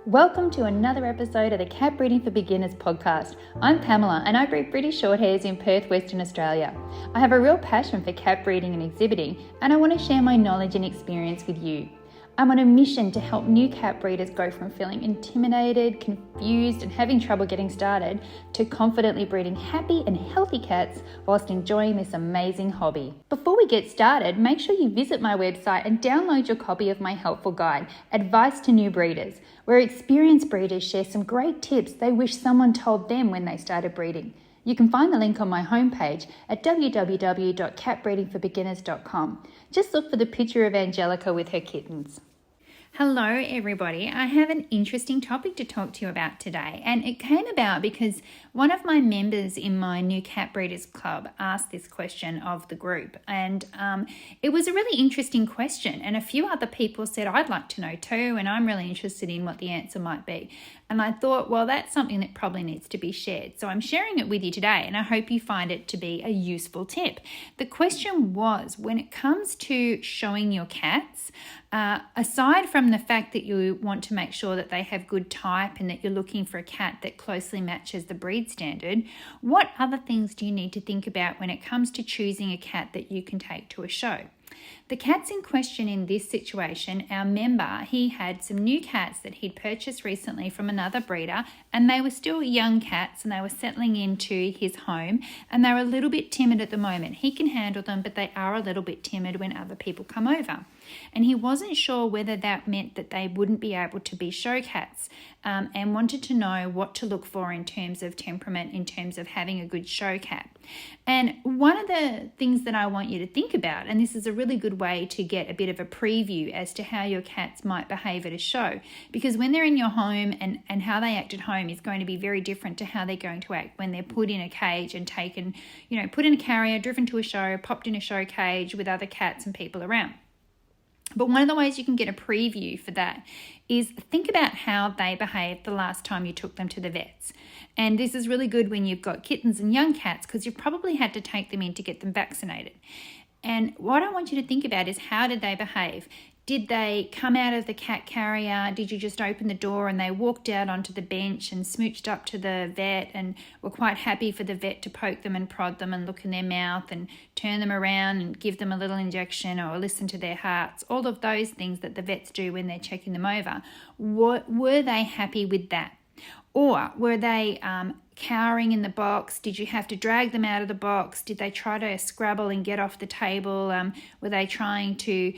Welcome to another episode of the Cat Breeding for Beginners podcast. I'm Pamela and I breed British Shorthairs in Perth, Western Australia. I have a real passion for cat breeding and exhibiting, and I want to share my knowledge and experience with you. I'm on a mission to help new cat breeders go from feeling intimidated, confused and having trouble getting started to confidently breeding happy and healthy cats whilst enjoying this amazing hobby. Before we get started, make sure you visit my website and download your copy of my helpful guide, Advice to New Breeders, where experienced breeders share some great tips they wish someone told them when they started breeding. You can find the link on my homepage at www.catbreedingforbeginners.com. Just look for the picture of Angelica with her kittens. Hello everybody, I have an interesting topic to talk to you about today, and it came about because one of my members in my new cat breeders club asked this question of the group, and it was a really interesting question, and a few other people said I'd like to know too, and I'm really interested in what the answer might be. And I thought, well, that's something that probably needs to be shared. So I'm sharing it with you today, and I hope you find it to be a useful tip. The question was, when it comes to showing your cats, aside from the fact that you want to make sure that they have good type and that you're looking for a cat that closely matches the breed standard, what other things do you need to think about when it comes to choosing a cat that you can take to a show? The cats in question in this situation, our member, he had some new cats that he'd purchased recently from another breeder, and they were still young cats and they were settling into his home, and they're a little bit timid at the moment. He can handle them, but they are a little bit timid when other people come over. And he wasn't sure whether that meant that they wouldn't be able to be show cats, and wanted to know what to look for in terms of temperament, in terms of having a good show cat. And one of the things that I want you to think about, and this is a really good way to get a bit of a preview as to how your cats might behave at a show, because when they're in your home and how they act at home is going to be very different to how they're going to act when they're put in a cage and taken, put in a carrier, driven to a show, popped in a show cage with other cats and people around. But one of the ways you can get a preview for that is think about how they behaved the last time you took them to the vets. And this is really good when you've got kittens and young cats, because you've probably had to take them in to get them vaccinated. And what I want you to think about is, how did they behave? Did they come out of the cat carrier? Did you just open the door and they walked out onto the bench and smooched up to the vet and were quite happy for the vet to poke them and prod them and look in their mouth and turn them around and give them a little injection or listen to their hearts? All of those things that the vets do when they're checking them over. Were they happy with that? Or were they cowering in the box? Did you have to drag them out of the box? Did they try to scrabble and get off the table? Were they trying to,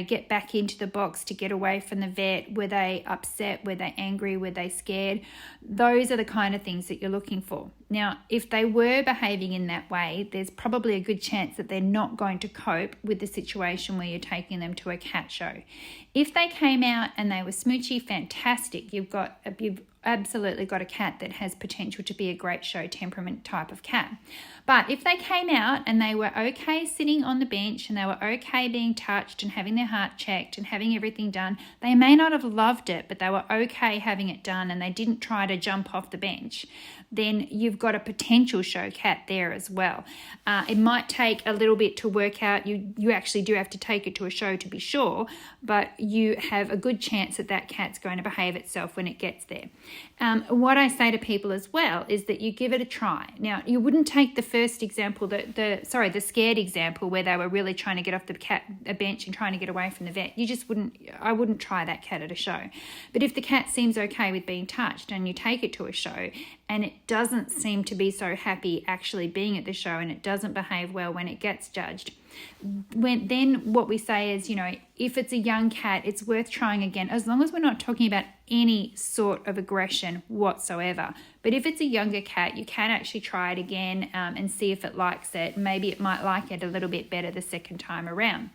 get back into the box to get away from the vet? Were they upset? Were they angry? Were they scared? Those are the kind of things that you're looking for. Now, if they were behaving in that way, there's probably a good chance that they're not going to cope with the situation where you're taking them to a cat show. If they came out and they were smoochy, fantastic. You've absolutely got a cat that has potential to be a great show temperament type of cat. But if they came out and they were okay sitting on the bench and they were okay being touched and having their heart checked and having everything done, they may not have loved it, but they were okay having it done and they didn't try to jump off the bench, then you've got a potential show cat there as well. It might take a little bit to work out. You actually do have to take it to a show to be sure, but you have a good chance that cat's going to behave itself when it gets there. What I say to people as well is that you give it a try. Now, you wouldn't take the first example, the scared example where they were really trying to get off a bench and trying to get away from the vet. I wouldn't try that cat at a show. But if the cat seems okay with being touched and you take it to a show and it doesn't seem to be so happy actually being at the show and it doesn't behave well when it gets judged, then what we say is, if it's a young cat, it's worth trying again, as long as we're not talking about any sort of aggression whatsoever. But if it's a younger cat, you can actually try it again and see if it likes it. Maybe it might like it a little bit better the second time around.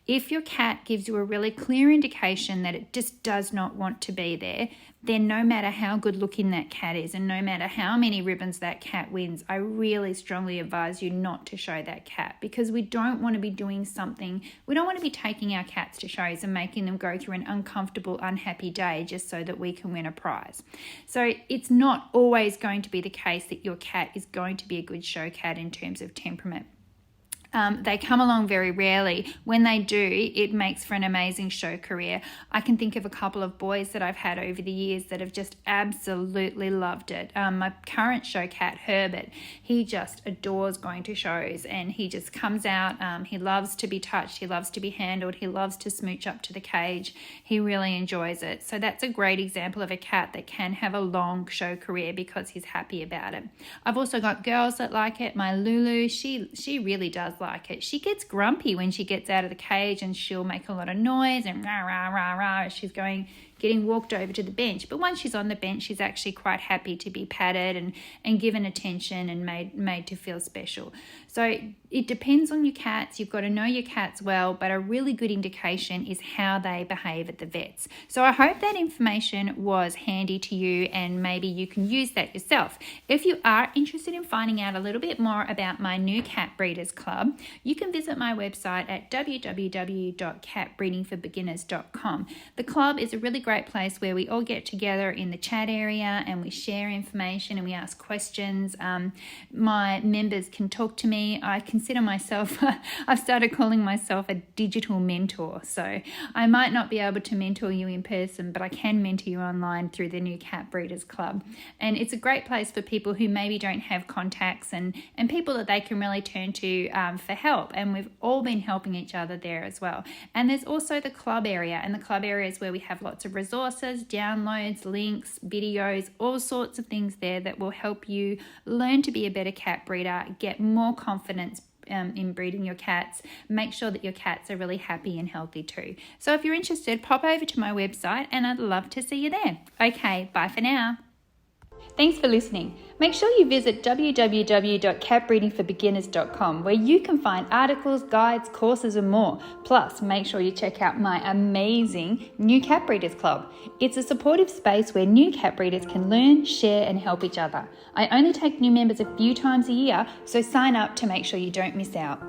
If your cat gives you a really clear indication that it just does not want to be there, then no matter how good looking that cat is and no matter how many ribbons that cat wins, I really strongly advise you not to show that cat, because we don't want to be doing something, we don't want to be taking our cats to shows and making them go through an uncomfortable, unhappy day just so that we can win a prize. So it's not always going to be the case that your cat is going to be a good show cat in terms of temperament. They come along very rarely. When they do, it makes for an amazing show career. I can think of a couple of boys that I've had over the years that have just absolutely loved it. My current show cat, Herbert, he just adores going to shows, and he just comes out. He loves to be touched. He loves to be handled. He loves to smooch up to the cage. He really enjoys it. So that's a great example of a cat that can have a long show career because he's happy about it. I've also got girls that like it. My Lulu, she really does like it. She gets grumpy when she gets out of the cage, and she'll make a lot of noise and rah, rah, rah, rah as she's getting walked over to the bench. But once she's on the bench, she's actually quite happy to be patted and given attention and made to feel special. So it depends on your cats. You've got to know your cats well, but a really good indication is how they behave at the vets. So I hope that information was handy to you, and maybe you can use that yourself. If you are interested in finding out a little bit more about my new Cat Breeders Club, you can visit my website at www.catbreedingforbeginners.com. The club is a really great place where we all get together in the chat area and we share information and we ask questions. My members can talk to me. I consider myself, I've started calling myself a digital mentor. So I might not be able to mentor you in person, but I can mentor you online through the new Cat Breeders Club. And it's a great place for people who maybe don't have contacts and people that they can really turn to for help. And we've all been helping each other there as well. And there's also the club area, and the club area is where we have lots of resources, downloads, links, videos, all sorts of things there that will help you learn to be a better cat breeder, get more confidence in breeding your cats, make sure that your cats are really happy and healthy too. So if you're interested, pop over to my website and I'd love to see you there. Okay, bye for now. Thanks for listening. Make sure you visit www.catbreedingforbeginners.com, where you can find articles, guides, courses and more. Plus, make sure you check out my amazing new Cat Breeders Club. It's a supportive space where new cat breeders can learn, share and help each other. I only take new members a few times a year, so sign up to make sure you don't miss out.